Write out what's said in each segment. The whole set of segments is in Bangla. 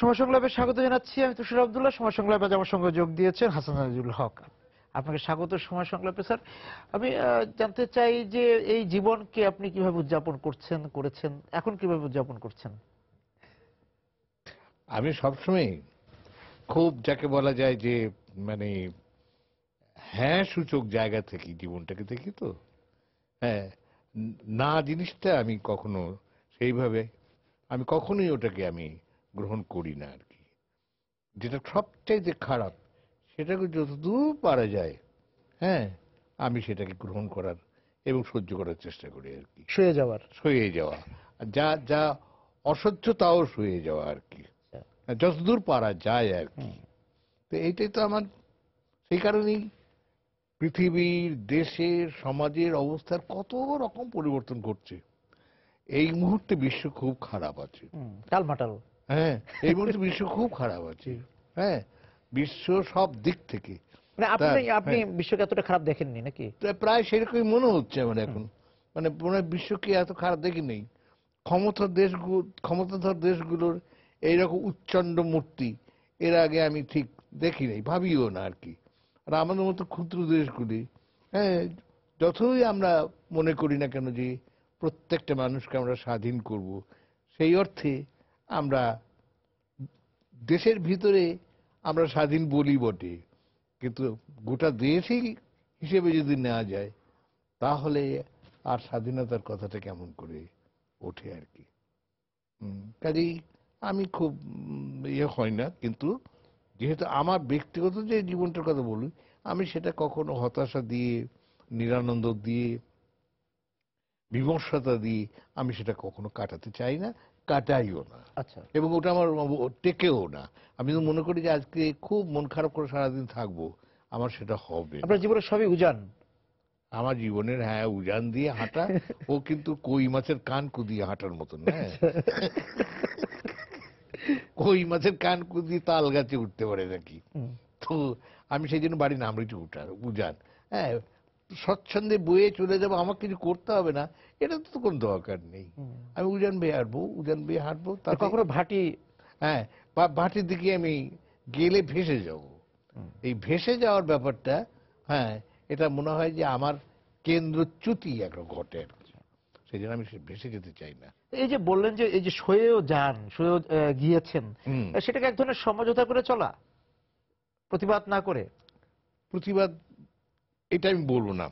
সময় সংলাপে স্বাগত জানাচ্ছি। আমি তুষার আব্দুল্লাহ। সময় সংলাপে আমার সঙ্গে যোগ দিয়েছেন হাসান আজিজুল হক। আপনাকে স্বাগত সময় সংলাপে স্যার। আমি জানতে চাই যে এই জীবনকে আপনি কিভাবে উদযাপন করেছেন, এখন কিভাবে উদযাপন করছেন? আমি সবসময় খুব যাকে বলা যায় যে মানে হ্যাঁ সূচক জায়গা থেকে জীবনটাকে দেখি তো। হ্যাঁ, না জিনিসটা আমি কখনো সেইভাবে আমি কখনোই ওটাকে আমি গ্রহণ করি না আর কি। যেটা সবচাইতে খারাপ সেটাকে যতদূর পারা যায়, হ্যাঁ, আমি সেটাকে গ্রহণ করার এবং সহ্য করার চেষ্টা করি আর কি। সয়ে যাওয়া, যা যা অসহ্য তাও সয়ে যাওয়া আর কি, যতদূর পারা যায় আর কি। তো এইটাই তো আমার, সেই কারণেই পৃথিবীর, দেশের, সমাজের অবস্থার কত রকম পরিবর্তন ঘটছে। এই মুহূর্তে বিশ্ব খুব খারাপ আছে। টালমাটাল। হ্যাঁ, এই মুহূর্তে বিশ্ব খুব খারাপ আছে। হ্যাঁ, বিশ্ব সব দিক থেকে। মানে আপনি হ্যাঁ, বিশ্বকে এতটা খারাপ দেখেননি নাকি? প্রায় সেরকমই মনে হচ্ছে আমার এখন। মানে মনে হয় বিশ্বকে এত খারাপ দেখি নেই। ক্ষমতাধর দেশগুলোর এইরকম উচ্চণ্ড মূর্তি এর আগে আমি ঠিক দেখি নাই, ভাবিও না আর কি। আর আমাদের মতো ক্ষুদ্র দেশগুলি, হ্যাঁ, যতই আমরা মনে করি না কেন যে প্রত্যেকটা মানুষকে আমরা স্বাধীন করব, সেই অর্থে আমরা দেশের ভিতরে আমরা স্বাধীন বলি বটে, কিন্তু গোটা দেশই হিসেবে যদি নেওয়া যায় তাহলে আর স্বাধীনতার কথাটা কেমন করে ওঠে আর কি। কাজেই আমি খুব ইয়ে হয় না, কিন্তু যেহেতু আমার ব্যক্তিগত যে জীবনটার কথা বলি, আমি সেটা কখনো হতাশা দিয়ে, নিরানন্দ দিয়ে, বিমর্ষতা দিয়ে আমি সেটা কখনো কাটাতে চাই না, কাটাইও না। আচ্ছা। এবং ওটা আমার টেকেও না। আমি তো মনে করি যে আজকে খুব মন খারাপ করে সারাদিন থাকবো, আমার সেটা হবে না। আপনার জীবনে সবই উজান। আমার জীবনের, হ্যাঁ, উজান দিয়ে হাঁটা, ও কিন্তু কই মাছের কান কুদিয়ে হাঁটার মতন। হ্যাঁ, কই মাছের কান কুদিয়ে তাল গাছে উঠতে পারে নাকি? তো আমি সেই জন্য বাড়ি নামড়িতে উজান। হ্যাঁ, স্বচ্ছন্দে বয়ে চলে যাবো, আমার কিছু করতে হবে না, এটা তো কোনো দরকার নেই। আমি উজান বেয়ে হাঁটবো, উজান বেয়ে হাঁটবো, তাতে কখনো ভাটি? হ্যাঁ, ভাটির দিকে আমি গেলে ভেসে যাব। এই ভেসে যাওয়ার ব্যাপারটা, হ্যাঁ, এটা মনে হয় যে আমার কেন্দ্রচ্যুতি একটা ঘটে আর কি। সেই জন্য আমি ভেসে যেতে চাই না। এই যে বললেন যে এই যে সয়েও গিয়েছেন, হুম। সেটাকে এক ধরনের সমঝোতা করে চলা, প্রতিবাদ না করে? প্রতিবাদ এটা আমি বলবো না,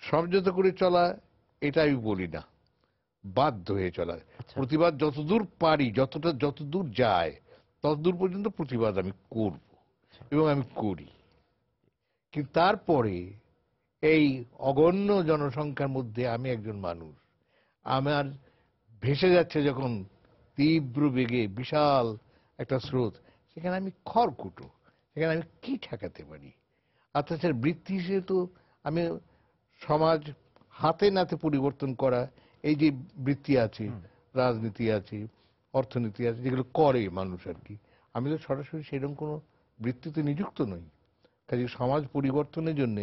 সমঝোতা করে চলা এটা আমি বলি না, বাধ্য হয়ে চলা। আচ্ছা। প্রতিবাদ যতদূর পারি, যতদূর যায় ততদূর পর্যন্ত প্রতিবাদ আমি করব এবং আমি করি। কিন্তু তারপরে এই অগণ্য জনসংখ্যার মধ্যে আমি একজন মানুষ, আমার ভেসে যাচ্ছে যখন তীব্র বেগে বিশাল একটা স্রোত, সেখানে আমি খড়কুটো, সেখানে আমি কি ঠেকাতে পারি? আর তাছাড়া বৃত্তি হিসেবে তো আমি সমাজ হাতে নাতে পরিবর্তন করা, এই যে বৃত্তি আছে, রাজনীতি আছে, অর্থনীতি আছে, যেগুলো করে মানুষ আর কি, আমি তো সরাসরি সেরকম কোনো বৃত্তিতে নিযুক্ত নই। কাজে সমাজ পরিবর্তনের জন্য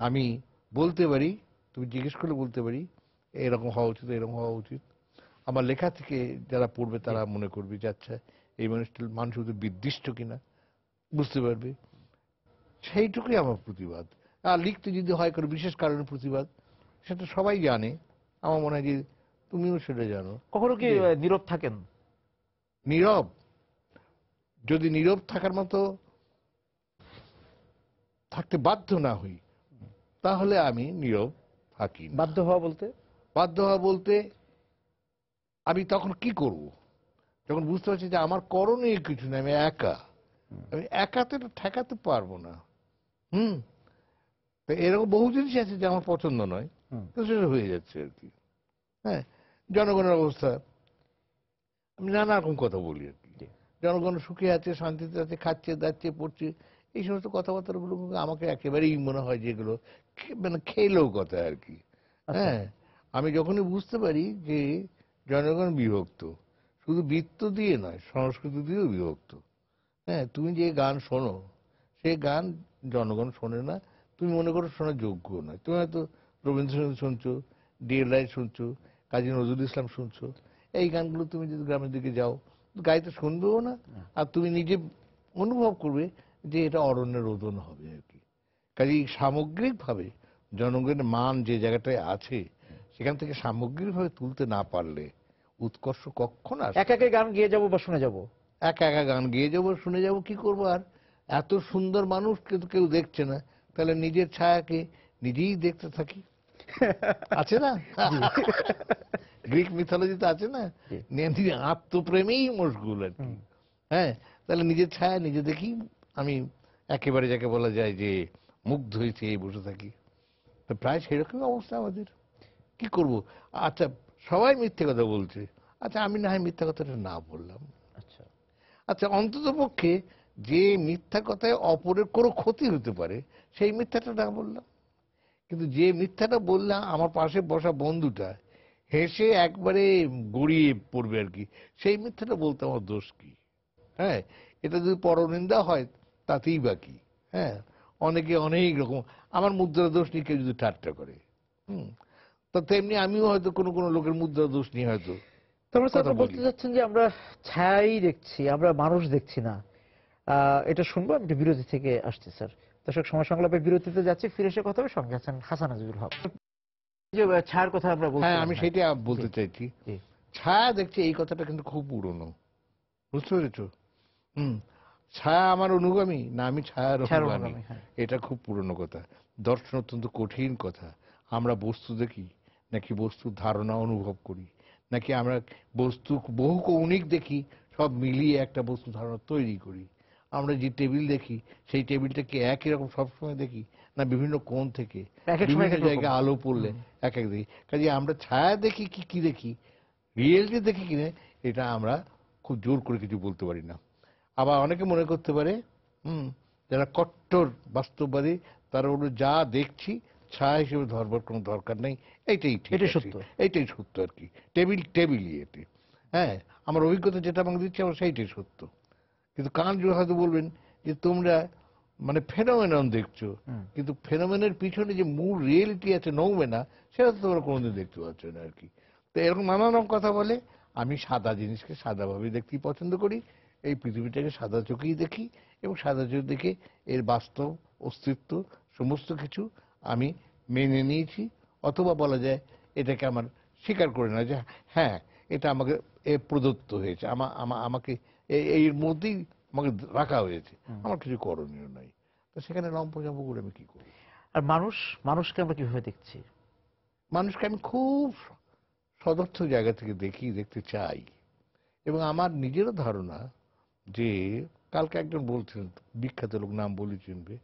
আমি বলতে পারি, তুমি জিজ্ঞেস করলে বলতে পারি এরকম হওয়া উচিত, এরকম হওয়া উচিত। আমার লেখা থেকে যারা পড়বে তারা মনে করবে যে আচ্ছা, এই মানুষটা মানুষ বিদ্বিষ্ট কিনা বুঝতে পারবে। সেইটুকুই আমার প্রতিবাদ। আর লিখতে যদি হয় কোনো বিশেষ কারণে প্রতিবাদ, সেটা সবাই জানে। আমার মনে হয় যে তুমিও সেটা জানো। কখনো কি নীরব থাকেন? নীরব, যদি নীরব থাকার মতো থাকতে বাধ্য না হই, তাহলে আমি নীরব থাকি না। বাধ্য হওয়া বলতে? বাধ্য হওয়া বলতে আমি তখন কি করব? যখন বুঝতে পারছি যে আমার করণীয় কিছু নেই, আমি একা, আমি একাতে এটা ঠেকাতে পারবো না। হুম। তো এরকম বহু জিনিস আছে যে আমার পছন্দ নয়, তো সেটা হয়ে যাচ্ছে আর কি। হ্যাঁ, জনগণের অবস্থা, আমি নানা রকম কথা বলি আর কি। জনগণ সুখে আছে, শান্তিতে আছে, খাচ্ছে দাচ্ছে পড়ছে, এই সমস্ত কথাবার্তাগুলো আমাকে একেবারেই মনে হয় যে এগুলো মানে খেলেও কথা আর কি। হ্যাঁ, আমি যখনই বুঝতে পারি যে জনগণ বিভক্ত, শুধু বৃত্ত দিয়ে নয়, সংস্কৃতি দিয়েও বিভক্ত। হ্যাঁ, তুমি যে গান শোনো, সে গান জনগণ শোনে না, তুমি মনে করো শোনার যোগ্য নয়। তুমি হয়তো রবীন্দ্রসঙ্গীত শুনছো, ডিএল রায় শুনছো, কাজী নজরুল ইসলাম শুনছো, এই গানগুলো তুমি যদি গ্রামের দিকে যাও গাইতে শুনবেও না, আর তুমি নিজে অনুভব করবে যে এটা অরণ্যের রোদন হবে আর কি। কাজেই সামগ্রিকভাবে জনগণের মান যে জায়গাটায় আছে সেখান থেকে সামগ্রিকভাবে তুলতে না পারলে উৎকর্ষ কখনো আসবে একা একা গান গেয়ে যাবো বা শুনে যাবো। একা একা গান গেয়ে যাবো, শুনে যাবো, কি করবো আর? এত সুন্দর মানুষ কিন্তু কেউ দেখছে না, তাহলে নিজের ছায়াকে নিজেই দেখতে থাকি। আছে না, গ্রিক মিথোলজিতে আছে না, জি। নিজে আত্মপ্রেমেই মশগুল আর কি। হ্যাঁ, তাহলে নিজের ছায়া নিজে দেখি আমি একেবারে যাকে বলা যায় যে মুগ্ধ হয়েছে এই বসে থাকি। তো প্রায় সেরকমই অবস্থা আমাদের। কি করব? আচ্ছা, সবাই মিথ্যে কথা বলছে, আচ্ছা আমি না হয় মিথ্যা কথাটা না বললাম। আচ্ছা, আচ্ছা, অন্তত পক্ষে যে মিথ্যা কথায় অপরের কোনো ক্ষতি হতে পারে সেই মিথ্যাটা না বললাম। কিন্তু যে মিথ্যাটা বললাম আমার পাশে বসা বন্ধুটা হেসে একবারে গড়িয়ে পড়বে আর কি, সেই মিথ্যাটা বলতে আমার দোষ কি? হ্যাঁ, এটা যদি পরনিন্দা হয় তাতেই বা কি? হ্যাঁ, অনেকে অনেক রকম আমার মুদ্রা দোষ নিয়ে কেউ যদি ঠাট্টা করে, হুম, তো তেমনি আমিও হয়তো কোনো কোনো লোকের মুদ্রা দোষ নিয়ে হয়তো তারপরে স্যার কথা আপনি বলতে বলি। চাচ্ছেন যে আমরা ছায়াই দেখছি, আমরা মানুষ দেখছি না। এটা শুনবো, আমি একটু বিরতি থেকে আসছি স্যার। দর্শক, সময় সংলাপের বিরতিতে যাচ্ছি, ফিরে এসে কথা হবে, সঙ্গে আছেন হাসান আজিজুল হক। যে ছায়ার কথা আমরা হ্যাঁ, বলছিলাম। আমি হ্যাঁ, সেটাই জি বলতে চাইছি। জি। ছায়া দেখছি এই কথাটা কিন্তু খুব পুরনো, বুঝতে পেরেছো? হুম, ছায়া আমার অনুগামী না আমি ছায়ার ছায়ার অনুগামী, অনুগামী, হ্যাঁ। এটা খুব পুরনো কথা। দর্শন অত্যন্ত কঠিন কথা। আমরা বস্তু দেখি নাকি বস্তুর ধারণা অনুভব করি, নাকি আমরা বস্তু বহু কৌণিক দেখি, সব মিলিয়ে একটা বস্তু ধারণা তৈরি করি? আমরা যে টেবিল দেখি সেই টেবিলটাকে একই রকম সবসময় দেখি, না বিভিন্ন কোণ থেকে এক এক সময় এক বিভিন্ন এক রকম। জায়গায় আলো পড়লে এক এক দেখি? কাজে আমরা ছায়া দেখি কি কি দেখি, রিয়েলিটি দেখি কিনা, এটা আমরা খুব জোর করে কিছু বলতে পারি না। আবার অনেকে মনে করতে পারে, হুম, যারা কট্টর বাস্তববাদী, তারা বলবে যা দেখছি ছায়া হিসেবে ধরবার কোনো দরকার নেই, এইটাই ঠিক এটাই আছে, সত্য। এইটাই সত্য আর কি। টেবিলই এতে। হ্যাঁ, আমার অভিজ্ঞতা যেটা আমাকে দিচ্ছে আমার সেইটাই সত্য। কিন্তু কাঞ্জু হয়তো বলবেন যে তোমরা মানে ফেনোমেনন দেখছো, হুম। কিন্তু ফেনোমেনের পিছনে যে মূল রিয়েলিটি আছে নৌমেনা, সেটা তো তোমরা কোনোদিন দেখতে পাচ্ছ না আর কি। তো এরকম নানান রকম কথা বলে। আমি সাদা জিনিসকে সাদাভাবে দেখতেই পছন্দ করি, এই পৃথিবীটাকে সাদা চোখেই দেখি, এবং সাদা চোখ দেখে এর বাস্তব অস্তিত্ব সমস্ত কিছু আমি মেনে নিয়েছি, অথবা বলা যায় এটাকে আমার স্বীকার করে না যে হ্যাঁ এটা আমাকে প্রদত্ত হয়েছে, আমাকে এর মধ্যেই আমাকে রাখা হয়েছে, আমার কিছু করণীয় নাই। তো সেখানে লম্পজম্প করে আমি কি করব? আর মানুষকে আমরা কিভাবে দেখছি? মানুষকে আমি খুব সদর্থক জায়গা থেকে দেখি, দেখতে চাই। এবং আমার নিজেরও ধারণা যে কালকে একজন বলছিলেন, বিখ্যাত লোক, নাম বলি চিনবে,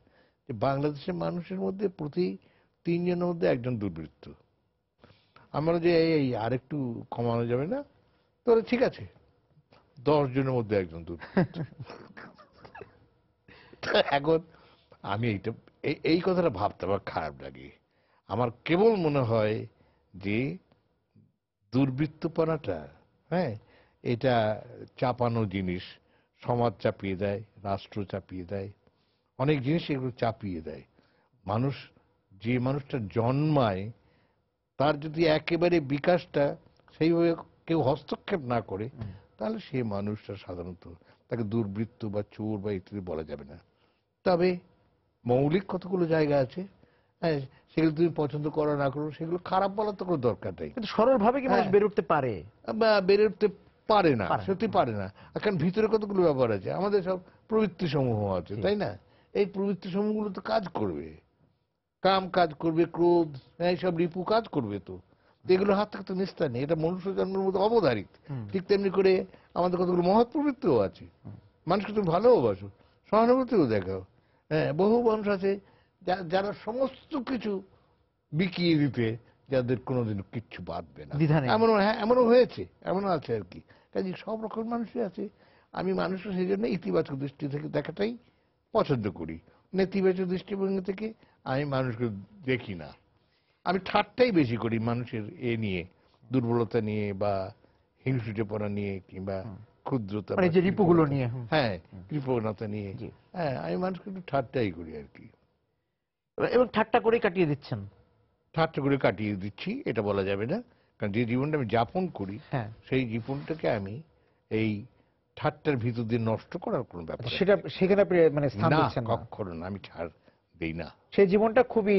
যে বাংলাদেশের মানুষের মধ্যে প্রতি 3 জনের মধ্যে একজন দুর্বৃত্ত। আমরা যে এই আরেকটু কমানো যাবে না, তো ঠিক আছে 10 জনের মধ্যে একজন দুর্বৃত্ত। এখন আমি এই কথাটা ভাবতে আমার খারাপ লাগে। আমার কেবল মনে হয় যে দুর্বৃত্তপনাটা, হ্যাঁ, এটা চাপানো জিনিস, সমাজ চাপিয়ে দেয়, রাষ্ট্র চাপিয়ে দেয়, অনেক জিনিস এগুলো চাপিয়ে দেয়। মানুষ, যে মানুষটা জন্মায় তার যদি একেবারে বিকাশটা সেইভাবে কেউ হস্তক্ষেপ না করে, তাহলে সে মানুষটা সাধারণত তাকে দুর্বৃত্ত বা চোর বা ইত্যাদি বলা যাবে না। তবে মৌলিক কতগুলো জায়গা আছে, হ্যাঁ, সেগুলো তুমি পছন্দ করো না করো, সেগুলো খারাপ বলার তো কোনো দরকার নেই। কিন্তু সরলভাবে কি মানুষ হ্যাঁ, বেড়ে উঠতে পারে? বা বেড়ে উঠতে পারে না, পারে না। সত্যি পারে না। কারণ ভিতরে কতগুলো ব্যাপার আছে, আমাদের সব প্রবৃত্তি সমূহ আছে, জি। তাই না? এই প্রবৃত্তি সমূহগুলো তো কাজ করবে, কাম কাজ করবে, ক্রোধ, হ্যাঁ, সব রিপু কাজ করবে। তো এগুলো হাত থেকে তো নিস্তার নেই, এটা মনুষ্য জন্মের মতো অবধারিত। হুম। ঠিক তেমনি করে আমাদের কতগুলো মহৎ প্রবৃত্তিও আছে। মানুষকে তুমি ভালোবাসো, সহানুভূতিও দেখাও। হ্যাঁ, বহু মানুষ আছে যারা সমস্ত কিছু বিকিয়ে দিতে, যাদের কোনোদিন কিচ্ছু বাদবে না। দ্বিধা নেই। এমনও, হ্যাঁ, এমনও হয়েছে, এমনও আছে আর কি। কাজে সব রকম মানুষই আছে। আমি মানুষের সেই জন্য ইতিবাচক দৃষ্টি থেকে দেখাটাই পছন্দ করি। নেতিবাচক দৃষ্টিভঙ্গি থেকে আমি মানুষকে দেখি না। আমি ঠাট্টাই বেশি করি মানুষের নিয়ে, দুর্বলতা নিয়ে বা হিংসুটেপনা নিয়ে, কিংবা ক্ষুদ্রতা মানে বা যে রিপুগুলো কৃপণতা, নিয়ে। হ্যাঁ, কৃপণতা নিয়ে। জি। হ্যাঁ, আমি মানুষকে একটু ঠাট্টাই করি আর কি। এবং ঠাট্টা করেই কাটিয়ে দিচ্ছেন। ঠাট্টা করে কাটিয়ে দিচ্ছি এটা বলা যাবে না, কারণ যে জীবনটা আমি যাপন করি হ্যাঁ। সেই জীবনটাকে আমি এই ঠাট্টার ভিতর দিয়ে নষ্ট করার কোনো ব্যাপার আচ্ছা, সেটা সেখানে আপনি মানে স্থান না, দিচ্ছেন না। কখনো না, আমি ছাড় দেই না। সেই জীবনটা খুবই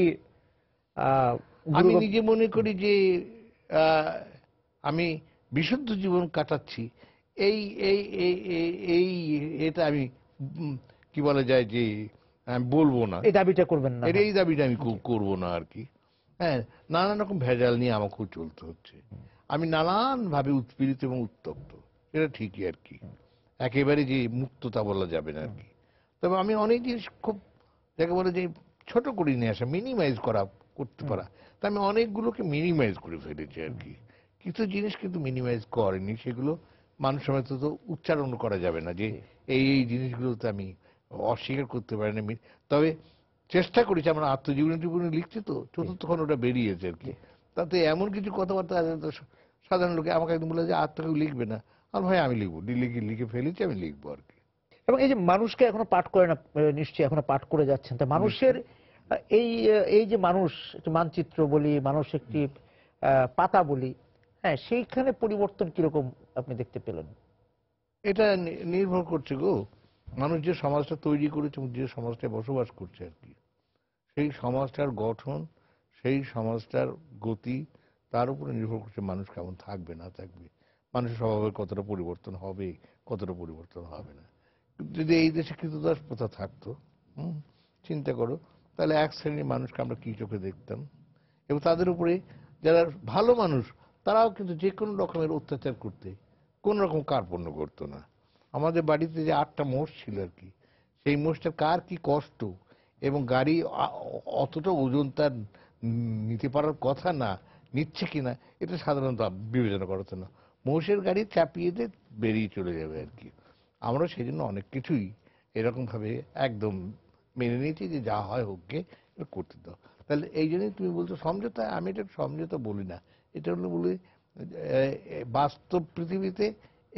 আহ, আমি গুরু- নিজে মনে করি যে আহ, আমি বিশুদ্ধ জীবন কাটাচ্ছি, এই এই এই এই- এই এটা আমি উম, কি বলা যায় যে আমি বলবো না, এই দাবিটা করবেন না, হ্যাঁ। এই দাবিটা আমি করবো না আর কি। হ্যাঁ, নানান রকম ভেজাল নিয়ে আমাকেও চলতে হচ্ছে, আমি নানান ভাবে উৎপীড়িত এবং উত্তপ্ত, এটা ঠিকই আর কি, একেবারে যে মুক্ততা বলা যাবে না আর কি। তবে আমি অনেক জিনিস খুব, যাকে বলে যে ছোট করে নিয়ে আসা, মিনিমাইজ করা, করতে পারা, তা আমি অনেকগুলোকে মিনিমাইজ করে ফেলেছি আর কি। কিছু জিনিস কিন্তু মিনিমাইজ করেনি, সেগুলো মানুষ সময় তো উচ্চারণ করা যাবে না যে এই এই জিনিসগুলোতে আমি অস্বীকার করতে পারি না। তবে চেষ্টা করেছি, আমরা আত্মজীবনী টিবনী লিখছি তো, চতুর্থখন ওটা বেরিয়েছে আর কি। তাতে এমন কিছু কথাবার্তা আছে তো সাধারণ লোকে আমাকে একদম বলে যে আর তো কেউ লিখবে না, আর ভাই আমি লিখবো, লিখে লিখে ফেলেছি, আমি লিখবো আর কি। এবং এই যে মানুষকে এখনো পাঠ করে না, নিশ্চয়ই এখনো পাঠ করে যাচ্ছেন, তা মানুষের এই যে মানুষ একটি মানচিত্র বলি, মানুষ একটি পাতা বলি, হ্যাঁ, সেইখানে পরিবর্তন কিরকম আপনি দেখতে পেলেন? এটা নির্ভর করছে গো, মানুষ যে সমাজটা তৈরি করেছে এবং যে সমাজটায় বসবাস করছে আর কি, সেই সমাজটার গঠন, সেই সমাজটার গতি, তার উপরে নির্ভর করছে মানুষ কেমন থাকবে না থাকবে, মানুষের স্বভাবের কতটা পরিবর্তন হবে, কতটা পরিবর্তন হবে না। যদি এই দেশে কৃতদাস প্রথা থাকতো, হুম, চিন্তা করো, তাহলে এক শ্রেণীর মানুষকে আমরা কি চোখে দেখতাম, এবং তাদের উপরে যারা ভালো মানুষ, তারাও কিন্তু যে কোনো রকমের অত্যাচার করতে, কোন রকম কার্পণ্য করতো না। আমাদের বাড়িতে যে 8টা মোষ ছিল আর কি, সেই মোষটার কার কি কষ্ট, এবং গাড়ি অতটা ওজন তার নিতে পারার কথা না, নিচ্ছে কিনা এটা সাধারণত বিবেচনা করা হতো না। মোষের গাড়ি চাপিয়ে দিয়ে বেরিয়ে চলে যাবে আর কি। আমরা সেই জন্য অনেক কিছুই এরকম ভাবে একদম মেনে নিয়েছি যে যা হয় হোক গে, এটা করতে দাও। তাহলে এই জন্যই তুমি বলছো সমঝোতা, আমি এটা সমঝোতা বলি না, এটা হলো বলি বাস্তব পৃথিবীতে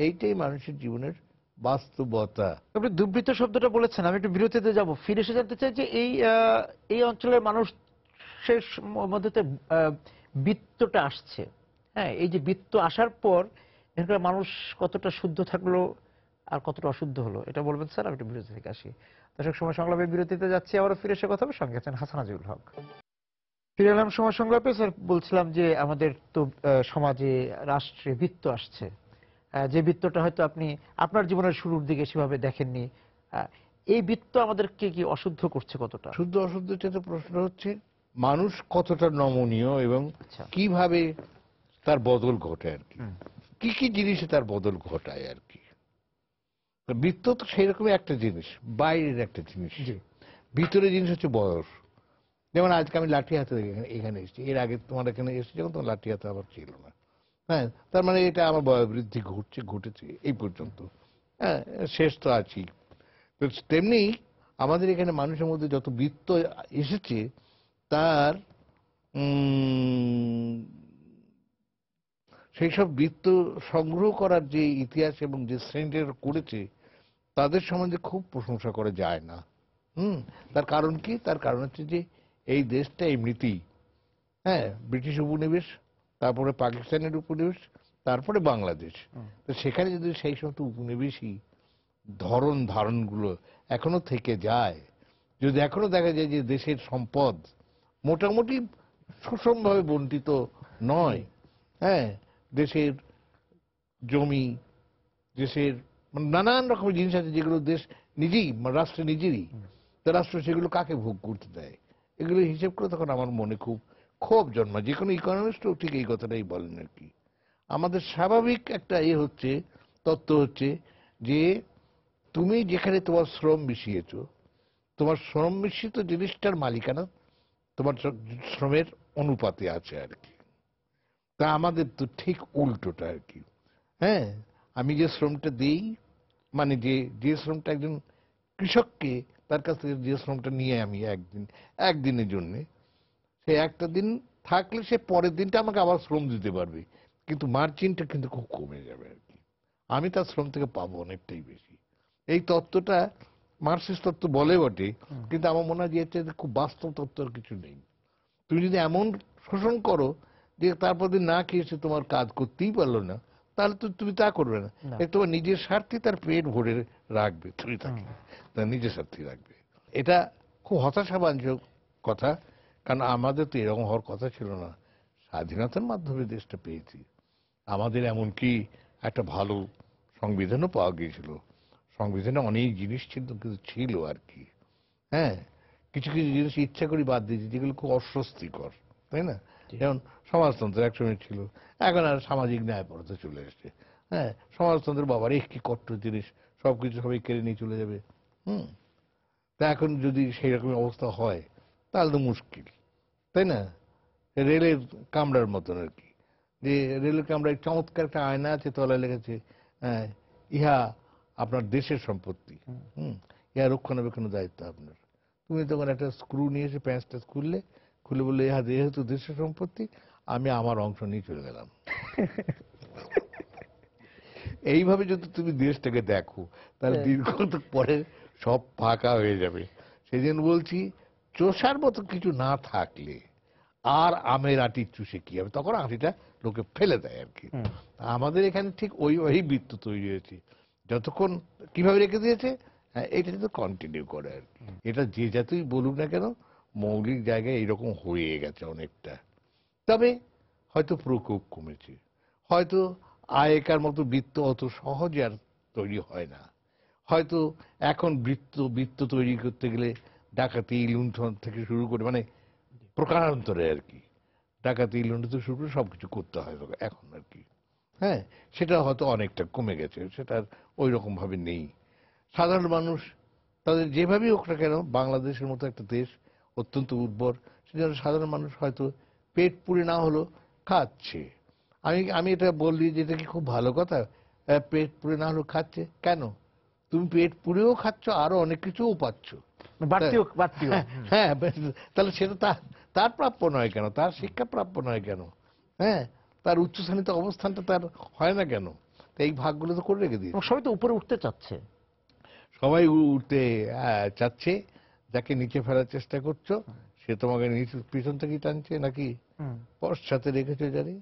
এইটাই মানুষের জীবনের বাস্তবতা। আপনি দুর্বৃত্ত শব্দটা বলেছেন, আমি একটু বিরতিতে যাব, ফিরে এসে জানতে চাই যে এই অঞ্চলের মানুষের মধ্যে তো বৃত্তটা আসছে, হ্যাঁ, এই যে বৃত্ত আসার পর এখানকার মানুষ কতটা শুদ্ধ থাকলো আর কতটা অশুদ্ধ হলো, এটা বলবেন স্যার? আমি একটু বিরতি থেকে আসি। দর্শক, সময় সংগ্রামে বিরতিতে যাচ্ছি, আবারও ফিরে এসে কথা হবে, সঙ্গে আছেন হাসান আজিউল হক। ফিরে এলাম সময় সংগ্রামে। স্যার, বলছিলাম যে আমাদের তো সমাজে, রাষ্ট্রে বৃত্ত আসছে, যে বৃত্তটা হয়তো আপনি আপনার জীবনের শুরুর দিকে সেভাবে দেখেননি। আহ, এই বৃত্ত আমাদেরকে কি অশুদ্ধ করছে কতটা? শুদ্ধ অশুদ্ধ তো প্রশ্ন হচ্ছে মানুষ কতটা নমনীয় এবং আচ্ছা। কিভাবে তার বদল ঘটে আর কি, হুম। কি কি জিনিসে তার বদল ঘটায় আর কি। বৃত্ত তো সেই রকমই একটা জিনিস, বাইরের একটা জিনিস, জি। ভিতরে জিনিস হচ্ছে বয়স। যেমন আজকে আমি লাঠি হাতে এখানে এসেছি, এর আগে তোমার এখানে এসেছি যখন তোমার লাঠি হাতে আবার ছিল না। হ্যাঁ, তার মানে এটা আমার বয়োবৃদ্ধি ঘটেছে এই পর্যন্ত। হ্যাঁ, শেষ তো আছি। তো তেমনি আমাদের এখানে মানুষের মধ্যে যত বৃত্ত এসেছে, তার সেই সব বৃত্ত সংগ্রহ করার যে ইতিহাস এবং যে শ্রেণীরা করেছে, তাদের সম্বন্ধে খুব প্রশংসা করা যায় না। হুম, তার কারণ কি? তার কারণ হচ্ছে যে এই দেশটা এমনিতেই, হ্যাঁ, ব্রিটিশ উপনিবেশ, তারপরে পাকিস্তানের উপনিবেশ, তারপরে বাংলাদেশ। তো সেখানে যদি সেই সমস্ত উপনিবেশই ধরন ধারণগুলো এখনো থেকে যায়, যদি এখনো দেখা যায় যে দেশের সম্পদ মোটামুটি সুষমভাবে বন্টিত নয়, হ্যাঁ, দেশের জমি, দেশের নানান রকমের জিনিস আছে যেগুলো দেশ নিজেই, রাষ্ট্র নিজেরই, তা রাষ্ট্র সেগুলো কাকে ভোগ করতে দেয়, এগুলো হিসেব করে তখন আমার মনে খুব ক্ষোভ জন্মায়। যে কোনো ইকোনমিস্টও ঠিক এই কথাটাই বলেন আর কি। আমাদের স্বাভাবিক একটা হচ্ছে, তত্ত্ব হচ্ছে যে তুমি যেখানে তোমার শ্রম মিশিয়েছো, তোমার শ্রম মিশ্রিত জিনিসটার মালিকানা তোমার শ্রমের অনুপাতে আছে আর কি। তা আমাদের তো ঠিক উল্টোটা আর কি। হ্যাঁ, আমি যে শ্রমটা দিই, মানে যে যে শ্রমটা একজন কৃষককে, তার কাছ থেকে যে শ্রমটা নিয়ে আমি একদিনের জন্য, সে একটা দিন থাকলে সে পরের দিনটা আমাকে আবার শ্রম দিতে পারবে, কিন্তু মার্জিনটা কিন্তু খুব কমে যাবে আর কি। আমি তার শ্রম থেকে পাবো অনেকটাই বেশি। এই তত্ত্বটা মার্কসিস্ট তত্ত্ব বলে বটে, কিন্তু আমার মনে হয় যে এর খুব বাস্তব তত্ত্ব আর কিছু নেই। তুমি যদি এমন শোষণ করো যে তারপর দিন না খেয়েছে তোমার কাজ করতেই পারলো না, তাহলে তো তুমি তা করবে না। না। তোমার নিজের স্বার্থে তার পেট ভরে রাখবে, তুমি তাকে তার নিজের স্বার্থে রাখবে। এটা খুব হতাশাবাঞ্জক কথা, কারণ আমাদের তো এরকম হওয়ার কথা ছিল না। স্বাধীনতার মাধ্যমে দেশটা পেয়েছি, আমাদের এমনকি একটা ভালো সংবিধানও পাওয়া গিয়েছিল। সংবিধানে অনেক জিনিস ছিল, কিন্তু ছিল আর কি, হ্যাঁ, কিছু কিছু জিনিস ইচ্ছা করি বাদ দিয়েছি যেগুলো খুব অস্বস্তিকর, তাই না? যেমন সমাজতন্ত্র একসময় ছিল, এখন আর সামাজিক ন্যায়পরতা চলে এসছে। হ্যাঁ, সমাজতন্ত্রের বাবার কি কট্টর জিনিস, সবকিছু সবাই কেড়ে নিয়ে চলে যাবে। হুম। তা এখন যদি সেই রকম অবস্থা হয় তাহলে তো মুশকিল, তাই না? রেলের কামরার মতন আর কি, যে রেলের কামরায় চমৎকার একটা আয়না আছে, তলায় লেগেছে ইহা আপনার দেশের সম্পত্তি, ইহা রক্ষণাবেক্ষণের দায়িত্ব আপনার। তুমি তখন একটা স্ক্রু নিয়ে এসে প্যাঁচটা খুললে, খুলে বললে ইহা যেহেতু দেশের সম্পত্তি, আমি আমার অংশ নিয়ে চলে গেলাম। এইভাবে যদি তুমি দেশটাকে দেখো, তাহলে দীর্ঘত পরে সব ফাঁকা হয়ে যাবে। সেই জন্য বলছি, চোষার মতো কিছু না থাকলে আর আমের আটি চুষে কি হবে, তখন আটিটা লোকে ফেলে দেয় আর কি। আমাদের এখানে ঠিক ওই ওই বৃত্ত তৈরি হয়েছে। যতক্ষণ কিভাবে রেখে দিয়েছে, হ্যাঁ, এটা কিন্তু কন্টিনিউ করে আর কি। এটা যে যতই বলুক না কেন, মৌলিক জায়গায় এরকম হয়ে গেছে অনেকটা। তবে হয়তো প্রকোপ কমেছে, হয়তো আগেকার মতো বৃত্ত অত সহজে আর তৈরি হয় না। হয়তো এখন বৃত্ত তৈরি করতে গেলে ডাকাতি, লুণ্ঠন থেকে শুরু করে, মানে প্রকারান্তরে আর কি, ডাকাতি, লুণ্ঠন থেকে শুরু করে সবকিছু করতে হয় এখন আর কি। হ্যাঁ, সেটা হয়তো অনেকটা কমে গেছে, সেটা আর ওই রকম ভাবে নেই। সাধারণ মানুষ তাদের যেভাবেই হোক না কেন, বাংলাদেশের মতো একটা দেশ অত্যন্ত উর্বর, সেজন্য সাধারণ মানুষ হয়তো পেট পুড়ে না হলো খাচ্ছে। আমি আমি এটা বললি যে এটা কি খুব ভালো কথা, পেট পুড়ে না হলো খাচ্ছে কেন? তুমি পেট পুড়েও খাচ্ছ, আরো অনেক কিছুও পাচ্ছ। বাড়তিও বাড়তিও। হ্যাঁ, তাহলে সেটা তার প্রাপ্য নয় কেন? তার শিক্ষা প্রাপ্য নয় কেন? হ্যাঁ, তার উচ্চশ্রেণীতে অবস্থানটা তার হয় না কেন? তো এই ভাগগুলো তো করে রেখে এবং দিয়েছে। সবাই তো উপরে উঠতে চাচ্ছে। সবাই উঠতে চাচ্ছে। যাকে নিচে ফেলার চেষ্টা করছো, সে তোমাকে পিছন থেকেই টানছে, নাকি পশ্চাতে রেখেছো জানি,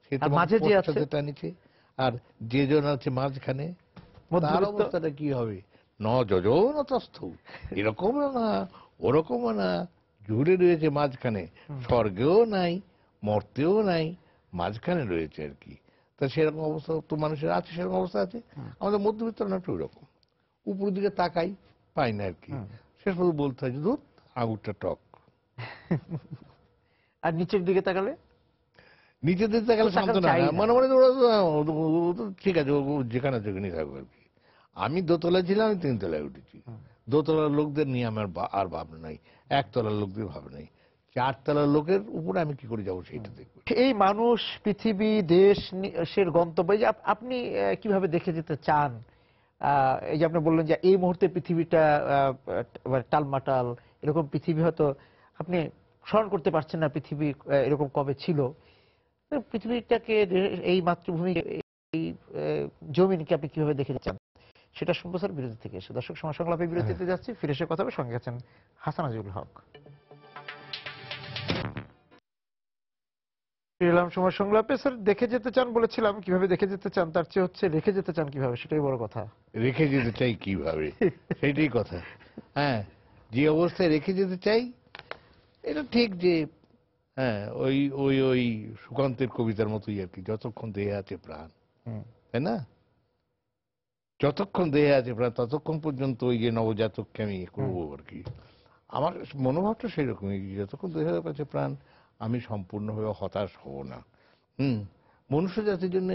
সে আর তোমাকে মাঝে যে আছে পশ্চাতে টানিছে। আর যে জন আছে মাঝখানে, তার মধ্যবিত্ত, অবস্থাটা কি হবে? ন যোজন তস্থ, এরকমও না, ওরকমও না, জুড়ে রয়েছে মাঝখানে, স্বর্গেও নাই, মর্তেও নাই, মাঝখানে রয়েছে আর কি। তা সেরকম অবস্থা তো মানুষের আছে, সেরকম অবস্থা আছে। আমাদের মধ্যবিত্ত নাটক ওইরকম, উপরের দিকে তাকাই, পাই না আর কি। শেষ পর্যন্ত বলতে হয় যে ধুর, আঙুরটা টক। আর নিচের দিকে তাকালে নিচের দিকে তাকালে তাকাতে সান্ত্বনা, চাই না। মনে মনে তো ঠিক আছে, ও যেখানে যেখানেই থাকবে আর কি। আমি দোতলায় ছিলাম, আমি তিনতলায় উঠেছি। দোতলার লোকদের নিয়ে আমার আর ভাবনা নাই, একতলার লোকদের ভাবনা নাই, চারতলার লোকের উপরে আমি কি করে যাবো সেইটা দেখবো। এই মানুষ, পৃথিবী, দেশ, দেশের গন্তব্য, এই যে আপনি কিভাবে দেখে যেতে চান? এই যে আপনি বললেন যে এই মুহূর্তে পৃথিবীটা টালমাটাল, এরকম পৃথিবী হয়তো আপনি স্মরণ করতে পারছেন না পৃথিবী এরকম কবে ছিল। তো পৃথিবীটাকে, এই মাতৃভূমি, এই জমিনকে আপনি কিভাবে দেখে চান, সেটা শুনবো স্যার বিরতি থেকে এসে। দর্শক, সময় সংলাপে বিরতিতে যাচ্ছি, ফিরে এসে কথা হবে। সঙ্গে আছেন হাসান আজিউল হক। ফিরে এলাম সময় সংলাপে। স্যার, দেখে যেতে চান বলেছিলাম, কিভাবে দেখে যেতে চান তার চেয়ে হচ্ছে রেখে যেতে চান কিভাবে, সেটাই বড় কথা। রেখে যেতে চাই কিভাবে, সেইটাই কথা। হ্যাঁ, যে অবস্থায় রেখে যেতে চাই, এটা ঠিক যে, হ্যাঁ, ওই ওই ওই সুকান্তের কবিতার মতোই আর কি, যতক্ষণ দেহে আছে প্রাণ, তাই না? যতক্ষণ দেহে আছে প্রাণ, ততক্ষণ পর্যন্ত ওই যে নবজাতককে আমি করবো আর কি। আমার মনোভাবটা সেই রকমই, যতক্ষণ দেহে আছে প্রাণ, আমি সম্পূর্ণভাবে হতাশ হব না। মনুষ্য জাতির জন্য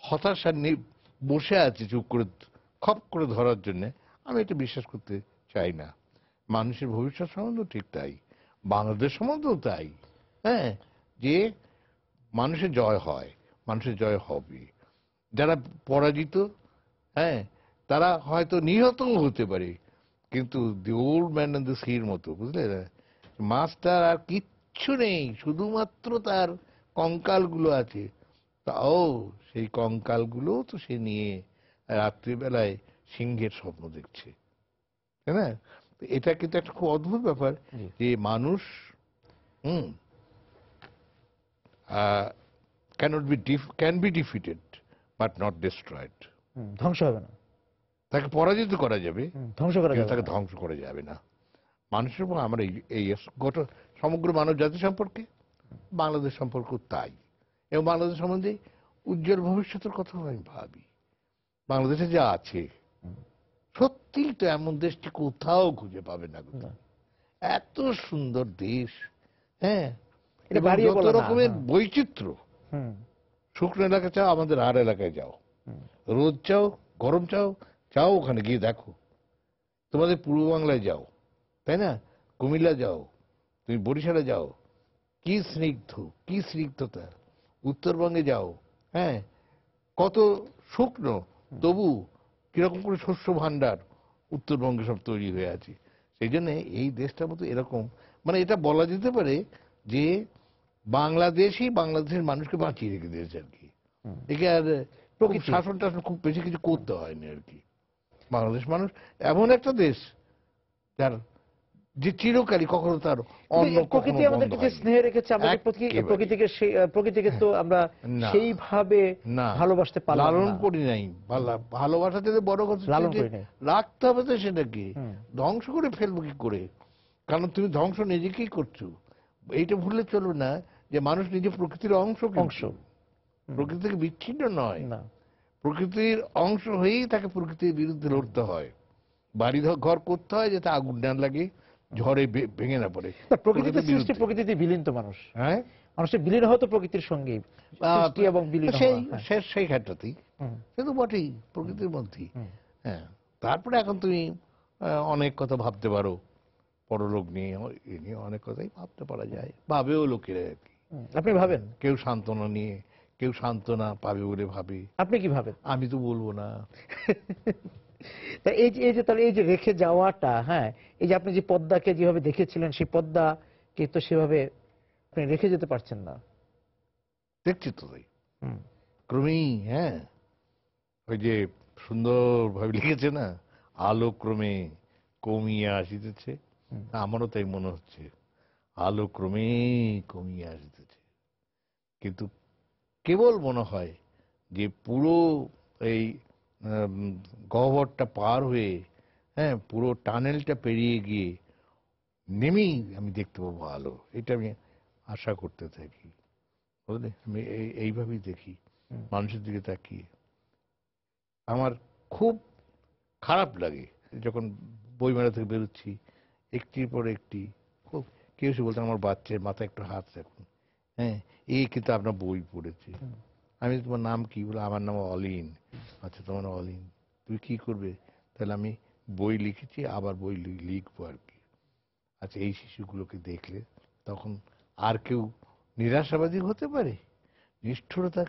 হতাশা বসে আছে চুপ করে, খপ করে ধরার জন্য, আমি এটা বিশ্বাস করতে চাই না। মানুষের ভবিষ্যৎ সম্বন্ধেও ঠিক তাই, বাংলাদেশ সম্বন্ধেও তাই। হ্যাঁ, যে মানুষের জয় হয়, মানুষের জয় হবে। যারা পরাজিত, হ্যাঁ, তারা হয়তো নিহতও হতে পারে, কিন্তু the old man and the sea মতো, বুঝলে, মাছটার আর কিচ্ছু নেই, শুধুমাত্র তার কঙ্কালগুলো আছে। তাও সেই কঙ্কালগুলো তো সে নিয়ে রাত্রিবেলায় সিংহের স্বপ্ন দেখছে, তাই না? এটা কিন্তু একটা খুব অদ্ভুত ব্যাপার, যে মানুষ, hmm, can be defeated but not destroyed. ধ্বংস হবে না, তাকে পরাজিত করা যাবে, ধ্বংস করা কিন্তু যাবে তাকে না। ধ্বংস করা যাবে না। মানুষের এবং আমরা এই গোটা সমগ্র মানব জাতি সম্পর্কে, বাংলাদেশ সম্পর্ক তাই। এবং বাংলাদেশ সম্বন্ধে উজ্জ্বল ভবিষ্যতের কথা আমি ভাবি। বাংলাদেশে যা আছে সত্যিই তো এমন দেশটি কোথাও খুঁজে পাবে না। না। এত সুন্দর দেশ, হ্যাঁ, এটা এবং বাড়িয়ে যত বলা না, রকমের হ্যাঁ। বৈচিত্র্য। হুম, শুকনো এলাকা চাও, আমাদের আর এলাকায় যাও, হুম। রোদ চাও, গরম চাও, চাও ওখানে গিয়ে দেখো। তোমাদের পূর্ব বাংলায় যাও, তাই না, কুমিল্লা যাও, তুমি বরিশালে যাও, কি স্নিগ্ধ, কি স্নিগ্ধতা। উত্তরবঙ্গে যাও, হ্যাঁ, কত শুকনো, তবু কিরকম করে শস্য ভান্ডার উত্তরবঙ্গে সব তৈরি হয়ে আছে। সেই জন্য এই দেশটার মতো এরকম, মানে এটা বলা যেতে পারে যে বাংলাদেশই বাংলাদেশের মানুষকে বাঁচিয়ে রেখে দিয়েছে আর কি। একে আর খুব প্রকৃতি। শাসন টাসন খুব বেশি কিছু করতে হয়নি আর কি। বাংলাদেশ মানুষ এমন একটা দেশ যার যে চিরকালই কখনো তার কিন্তু অন্ন কখনো প্রকৃতি বন্ধ আমাদেরকে যে হয়নি। স্নেহ রেখেছে, আমরা যে একেবারে। প্রকৃতিকে তো আমরা না, সেইভাবে না, ভালোবাসতে পারলাম লালন না, করি নাই। ভালোবাসা থেকে বড় কথা হচ্ছে লালন যে করি নাই। রাখতে হবে তো সেটাকে, হুম। ধ্বংস করে ফেলবো কি করে? কারণ তুমি ধ্বংস নিজেকেই করছো। এইটা ভুললে চলবে না যে মানুষ নিজে প্রকৃতির অংশ, অংশ। কিন্তু প্রকৃতি থেকে বিচ্ছিন্ন নয়। না, প্রকৃতির অংশ হয়েই তাকে প্রকৃতির বিরুদ্ধে লড়তে হয়। বাড়ি ঘর করতে হয় যাতে আগুন না লাগে, ঝড়ে ভেঙে না পড়ে। না, প্রকৃতিতে প্রকৃতির সৃষ্টি, বিরুদ্ধে, প্রকৃতিতে বিলীন তো মানুষ। হ্যাঁ, মানুষের বিলীন হওয়া তো প্রকৃতির সঙ্গেই, সৃষ্টি এবং বিলীন সেই হওয়া। হ্যাঁ। সেই ক্ষেত্রতেই হুম, সে তো বটেই, প্রকৃতির মধ্যেই। হুম। হ্যাঁ, তারপরে এখন তুমি অনেক কথা ভাবতে পারো, পরলোক নিয়ে, এ নিয়ে অনেক কথাই ভাবতে পারা যায়, ভাবেও লোকেরা আর কি। আপনি ভাবেন? কেউ সান্ত্বনা নিয়ে, কেউ সান্ত্বনা পাবে বলে ভাবে। আপনি কি ভাবেন? আমি তো বলবো না। তা এই যে তাহলে এই যে রেখে যাওয়াটা, হ্যাঁ, এই যে আপনি যে পদ্মাকে যেভাবে দেখেছিলেন, সেই পদ্মাকে তো সেভাবে আপনি রেখে যেতে পারছেন না। দেখছি তো তাই, হুম, ক্রমেই, হ্যাঁ, ওই যে সুন্দরভাবে লিখেছে না, আলো ক্রমে কমিয়ে আসিতেছে। হুম। আমারও তাই মনে হচ্ছে, আলো ক্রমে কমিয়ে আসিতেছে। কিন্তু কেবল মনে হয় যে পুরো এই গহ্বরটা পার হয়ে, হ্যাঁ, পুরো টানেলটা পেরিয়ে গিয়ে নেমেই আমি দেখতে পাবো আলো। এটা আমি আশা করতে থাকি, বুঝলে। আমি এইভাবেই দেখি হুম। মানুষের দিকে তাকিয়ে। আমার খুব খারাপ লাগে যখন বইমেলা থেকে বেরোচ্ছি, একটির পর একটি, খুব, কেউ এসে বলতেন আমার বাচ্চার মাথায় একটু হাত রাখুন, হ্যাঁ, এই কিন্তু আপনার বই পড়েছে। আমি, তোমার নাম কি? বলে আমার নাম অলিন। আচ্ছা, তোমার অলিন, তুমি কি করবে? তাহলে আমি বই লিখেছি, আবার বই লিখবো আর কি। আচ্ছা, এই শিশুগুলোকে দেখলে তখন আর কেউ নিরাশাবাদী হতে পারে, নিষ্ঠুরতা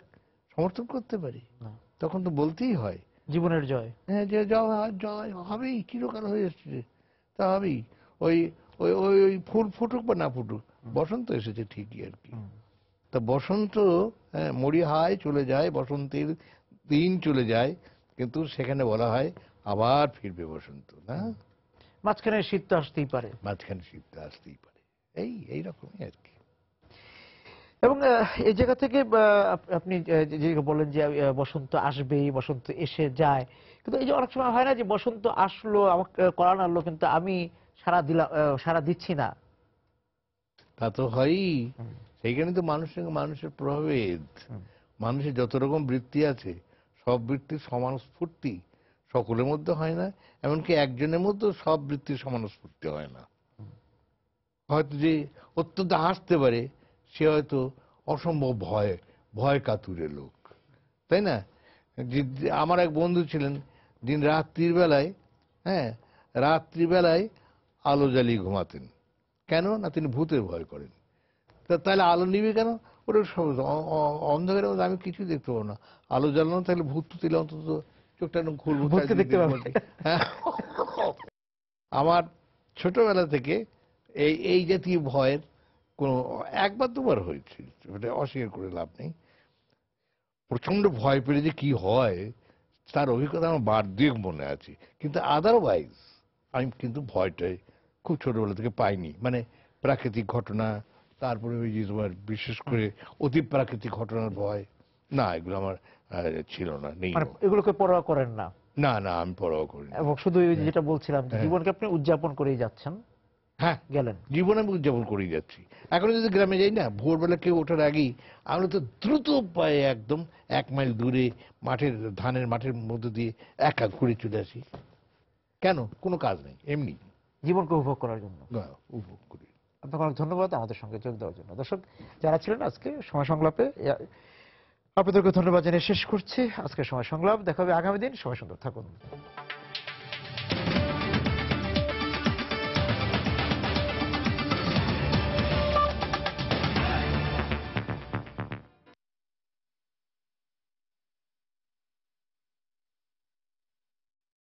সমর্থন করতে পারে? না। তখন তো বলতেই হয়, জীবনের জয়। হ্যাঁ, যে জয় হবেই, চিরকাল হয়ে এসছে, তা হবেই। ওই ওই ওই ওই ফুল ফুটুক বা না ফুটুক, বসন্ত এসেছে ঠিকই আর কি। তা বসন্ত, হ্যাঁ, মরি হায় চলে যায়, বসন্তের দিন চলে যায়, কিন্তু সেখানে বলা হয় আবার ফিরবে বসন্ত, না? মাঝখানে শীত তো আসতেই পারে। মাঝখানে শীতটা আসতেই পারে। এইরকমই আর কি। এবং এই জায়গা থেকে আপনি যে বলেন যে বসন্ত আসবেই, বসন্ত এসে যায়, কিন্তু এই যে অনেক সময় হয় না যে বসন্ত আসলো, আমাকে কড়া নাড়লো, কিন্তু আমি সারা দিচ্ছি না। তা তো হয়ই। হুম, সেইখানে তো মানুষের মানুষের প্রভেদ। হুম, মানুষের যত রকম বৃত্তি আছে, সব বৃত্তির সমান স্ফূর্তি সকলের মধ্যে হয় না। এমনকি একজনের মধ্যেও সব বৃত্তির সমান স্ফূর্তি হয় না। হয়তো যে অত্যন্ত হাসতে পারে, সে হয়তো অসম্ভব ভয় কাতুরে লোক, তাই না? আমার এক বন্ধু ছিলেন, দিন রাত্রির বেলায়, হ্যাঁ, রাত্রিবেলায় আলো জ্বালিয়ে ঘুমাতেন। কেন না, তিনি ভূতের ভয় করেন। তাহলে আলো নিবে কেন? ওটা অন্ধকারের মধ্যে আমি কিছু দেখতে পাবো না, আলো জ্বালানো থাকলে ভূত তো দিলে অন্তত চোখটা খুলবো, ভূতকে দেখতে দেখবো পাবে। আর কি। হ্যাঁ, আমার ছোটবেলা থেকে এই এই জাতীয় ভয়ের কোনো, একবার দুবার হয়েছে, এটা অস্বীকার করে লাভ নেই। প্রচন্ড ভয় পেলে যে কি হয় তার অভিজ্ঞতা আমার বার দুয়েক মনে আছে, কিন্তু আদারওয়াইজ আমি কিন্তু ভয়টাই খুব ছোটবেলা থেকে পাইনি। মানে প্রাকৃতিক ঘটনা, তারপরে ওই যে তোমার বিশেষ করে অতি প্রাকৃতিক ঘটনার ভয়, না এগুলো আমার ছিল না, নেই। মানে এগুলোকে পরোয়া করেন না, না না, আমি পরোয়া করি না। এবং শুধু ওই যে যেটা বলছিলাম যে জীবনকে আপনি উদযাপন করেই যাচ্ছেন, হ্যাঁ, গেলেন। জীবন আমি উদযাপন করেই যাচ্ছি। এখন যদি গ্রামে যাই না, ভোরবেলা কেউ ওঠার আগেই আমরা তো দ্রুত পায়ে একদম 1 মাইল দূরে ধানের মাঠের মধ্যে দিয়ে একা ঘুরে চলে আসি। কেন? কোনো কাজ নেই, এমনি জীবনকে উপভোগ করার জন্য। উপভোগ করি। আপনাকে অনেক ধন্যবাদ আমাদের সঙ্গে যোগ দেওয়ার জন্য। দর্শক যারা ছিলেন আজকে সময় সংলাপে, আপনাদেরকে ধন্যবাদ জানিয়ে শেষ করছি আজকের সময় সংলাপ। দেখা হবে আগামী দিন। সময় সুন্দর থাকুন।